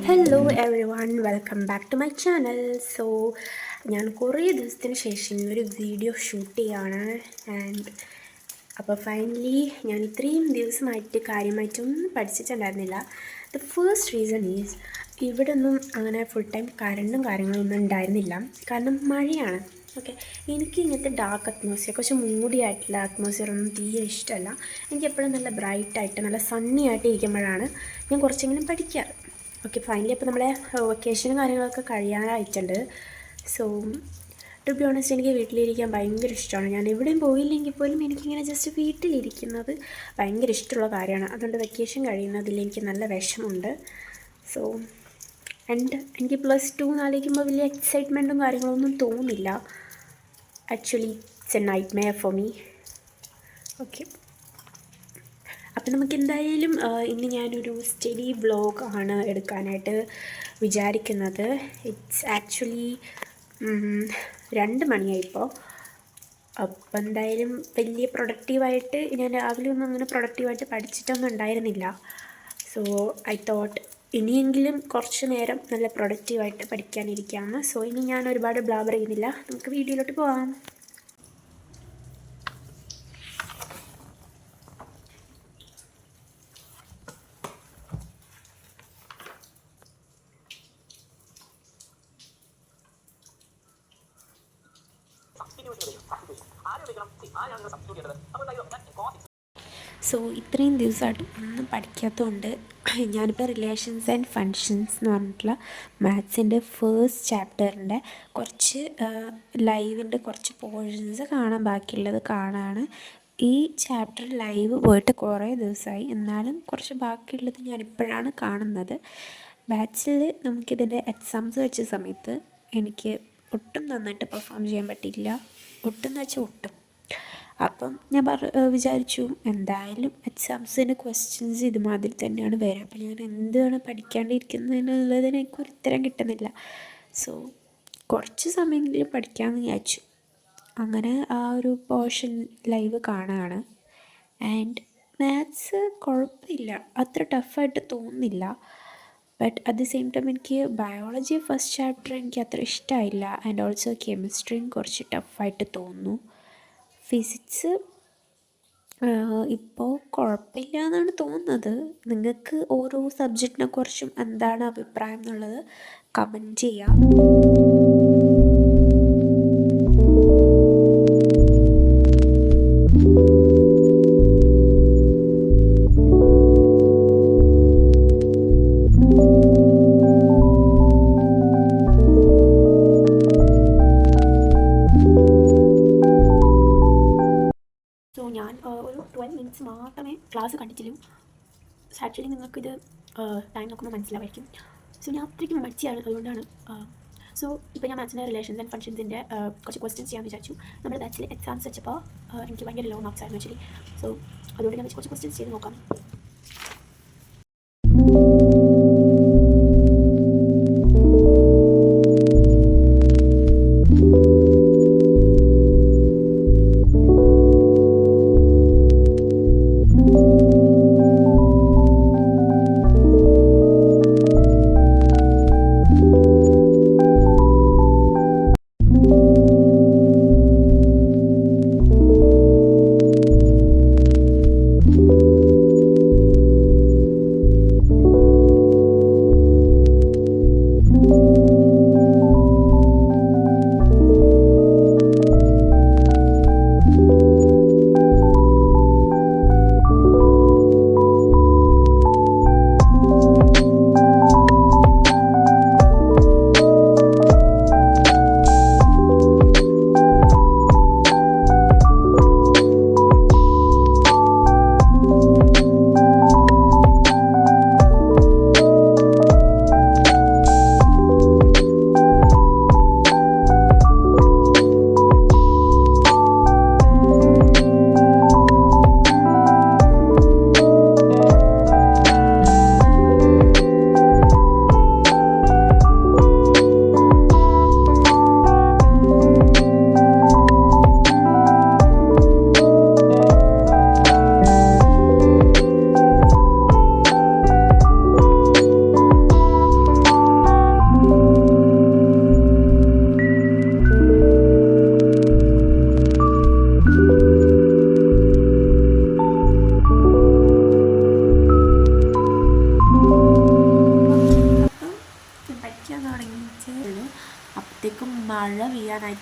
Hello everyone, welcome back to my channel. So ഞാൻ കുറേ ദിവസത്തിന് ശേഷം ഒരു വീഡിയോ ഷൂട്ട് ചെയ്യാണ്. ആൻഡ് അപ്പോൾ ഫൈനലി ഞാൻ ഇത്രയും ദിവസമായിട്ട് കാര്യമായിട്ടൊന്നും പഠിച്ചിട്ടുണ്ടായിരുന്നില്ല. ദ ഫസ്റ്റ് റീസൺ ഈസ് ഇവിടെ ഒന്നും അങ്ങനെ ഫുൾ ടൈം കറണ്ടും കാര്യങ്ങളൊന്നും ഉണ്ടായിരുന്നില്ല. കാരണം മഴയാണ്. ഓക്കെ, എനിക്ക് ഇങ്ങനത്തെ ഡാർക്ക് അറ്റ്മോസ്ഫിയർ, കുറച്ച് മൂടിയായിട്ടുള്ള അറ്റ്മോസ്ഫിയർ ഒന്നും തീരെ ഇഷ്ടമല്ല. എനിക്ക് എപ്പോഴും നല്ല ബ്രൈറ്റായിട്ട് നല്ല സണ്ണി ആയിട്ട് ഇരിക്കുമ്പോഴാണ് ഞാൻ കുറച്ചെങ്കിലും പഠിക്കാറ്. ഓക്കെ, ഫൈനലി അപ്പോൾ നമ്മളെ വെക്കേഷനും കാര്യങ്ങളൊക്കെ കഴിയാനായിട്ടുണ്ട്. സോ ടു ബി ഓണസ്റ്റ്, എനിക്ക് വീട്ടിലിരിക്കാൻ ഭയങ്കര ഇഷ്ടമാണ്. ഞാൻ എവിടെയും പോയില്ലെങ്കിൽ പോലും എനിക്കിങ്ങനെ ജസ്റ്റ് വീട്ടിലിരിക്കുന്നത് ഭയങ്കര ഇഷ്ടമുള്ള കാര്യമാണ്. അതുകൊണ്ട് വെക്കേഷൻ കഴിയുന്നതിൽ എനിക്ക് നല്ല വിഷമമുണ്ട്. സോ ആൻഡ് എനിക്ക് +2 ആലോചിക്കുമ്പോൾ വലിയ എക്സൈറ്റ്മെൻറ്റും കാര്യങ്ങളൊന്നും തോന്നില്ല. Actually it's A night Meyer for me. Okay, അപ്പം നമുക്ക് എന്തായാലും ഇന്ന് ഞാനൊരു സ്റ്റഡി വ്ലോഗ് ആണ് എടുക്കാനായിട്ട് വിചാരിക്കുന്നത്. It's actually 2 മണിയായിപ്പോൾ. അപ്പം എന്തായാലും വലിയ പ്രൊഡക്റ്റീവായിട്ട് ഞാൻ രാവിലെ ഒന്നും അങ്ങനെ പ്രൊഡക്റ്റീവായിട്ട് പഠിച്ചിട്ടൊന്നും ഉണ്ടായിരുന്നില്ല. സോ ഐ തോട്ട് ഇനിയെങ്കിലും കുറച്ച് നേരം നല്ല പ്രൊഡക്റ്റീവായിട്ട് പഠിക്കാനിരിക്കുകയാണ്. സോ ഇനി ഞാൻ ഒരുപാട് ബ്ലാബർ ചെയ്യുന്നില്ല, നമുക്ക് വീഡിയോയിലോട്ട് പോകാം. സോ ഇത്രയും ദിവസമായിട്ട് ഒന്നും പഠിക്കാത്തതുകൊണ്ട് ഞാനിപ്പോൾ റിലേഷൻസ് ആൻഡ് ഫങ്ഷൻസ് എന്ന് പറഞ്ഞിട്ടുള്ള മാത്സിൻ്റെ ഫസ്റ്റ് ചാപ്റ്ററിൻ്റെ കുറച്ച് ലൈവിൻ്റെ കുറച്ച് പോർഷൻസ് കാണാൻ ബാക്കിയുള്ളത് കാണാണ്. ഈ ചാപ്റ്റർ ലൈവ് പോയിട്ട് കുറേ ദിവസമായി, എന്നാലും കുറച്ച് ബാക്കിയുള്ളത് ഞാനിപ്പോഴാണ് കാണുന്നത്. ബാച്ചിൽ നമുക്കിതിൻ്റെ എക്സാംസ് വെച്ച സമയത്ത് എനിക്ക് ഒട്ടും നന്നായിട്ട് പെർഫോം ചെയ്യാൻ പറ്റിയില്ല. ഒട്ടും എന്ന് വെച്ചാൽ ഒട്ടും. അപ്പം ഞാൻ വിചാരിച്ചു എന്തായാലും എക്സാംസിൻ്റെ ക്വസ്റ്റ്യൻസ് ഇതുമാതിരി തന്നെയാണ് വരിക. അപ്പം ഞാൻ എന്താണ് പഠിക്കാണ്ടിരിക്കുന്നതിനുള്ളതിന് എനിക്കൊരു ഉത്തരം കിട്ടുന്നില്ല. സോ കുറച്ച് സമയമെങ്കിലും പഠിക്കാമെന്ന് വിചാരിച്ചു. അങ്ങനെ ആ ഒരു പോർഷൻ ലൈവ് കാണുകയാണ്. ആൻഡ് മാത്സ് കുഴപ്പമില്ല, അത്ര ടഫായിട്ട് തോന്നുന്നില്ല. But at the same time എനിക്ക് ബയോളജി ഫസ്റ്റ് ചാപ്റ്റർ എനിക്ക് അത്ര ഇഷ്ടമായില്ല. ആൻഡ് ഓൾസോ കെമിസ്ട്രിയും കുറച്ച് ടഫായിട്ട് തോന്നുന്നു. ഫിസിക്സ് ഇപ്പോൾ കുഴപ്പമില്ല എന്നാണ് തോന്നുന്നത്. നിങ്ങൾക്ക് ഓരോ സബ്ജക്റ്റിനെ കുറിച്ചും എന്താണ് അഭിപ്രായം എന്നുള്ളത് കമൻറ്റ് ചെയ്യാം. ഞാൻ ഒരു 12 മിനിറ്റ്സ് മാത്രമേ ക്ലാസ് കണ്ടിട്ടുള്ളൂ. ആക്ച്വലി നിങ്ങൾക്കിത് ടൈം നോക്കുമ്പോൾ മനസ്സിലാവായിരിക്കും. സോ ഞാൻ അത്രയ്ക്കും മടിച്ചാണ്, അതുകൊണ്ടാണ്. സോ ഇപ്പോൾ ഞാൻ മാത്സിൻ്റെ റിലേഷൻസ് ആൻഡ് ഫങ്ഷൻസിൻ്റെ കുറച്ച് ക്വസ്റ്റ്യൻസ് ചെയ്യാമെന്ന് വിചാരിച്ചു. നമ്മുടെ ബാച്ചിൽ എക്സാംസ് വെച്ചപ്പോൾ എനിക്ക് ഭയങ്കര ലോ മാർക്സ് ആയിരുന്നു ആക്ച്വലി. സോ അതുകൊണ്ട് ഞാൻ കുറച്ച് ക്വസ്റ്റ്യൻസ് ചെയ്ത് നോക്കാം.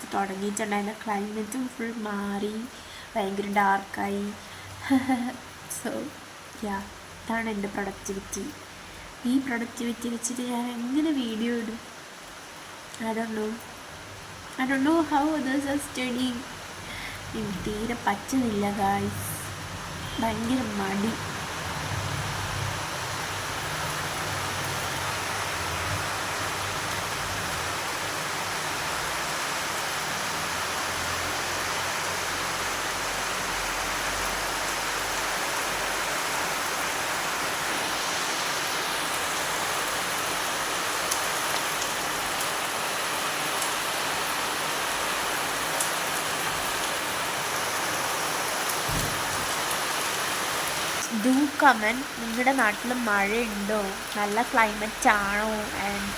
സമയത്ത് തുടങ്ങിയിട്ടുണ്ടായിരുന്ന ക്ലൈമറ്റും ഫുൾ മാറി, ഭയങ്കര ഡാർക്കായി. സോ യാ, ഇതാണ് എൻ്റെ പ്രൊഡക്ടിവിറ്റി. ഈ പ്രൊഡക്ടിവിറ്റി വെച്ചിട്ട് ഞാൻ എങ്ങനെ വീഡിയോ ഇടും? I don't know how others are studying. എനിക്ക് തീരെ പറ്റുന്നില്ല ഗായ്സ്, ഭയങ്കര മടി. ഡു കമൻറ്റ്, നിങ്ങളുടെ നാട്ടിൽ മഴയുണ്ടോ, നല്ല ക്ലൈമറ്റ് ആണോ, ആൻഡ്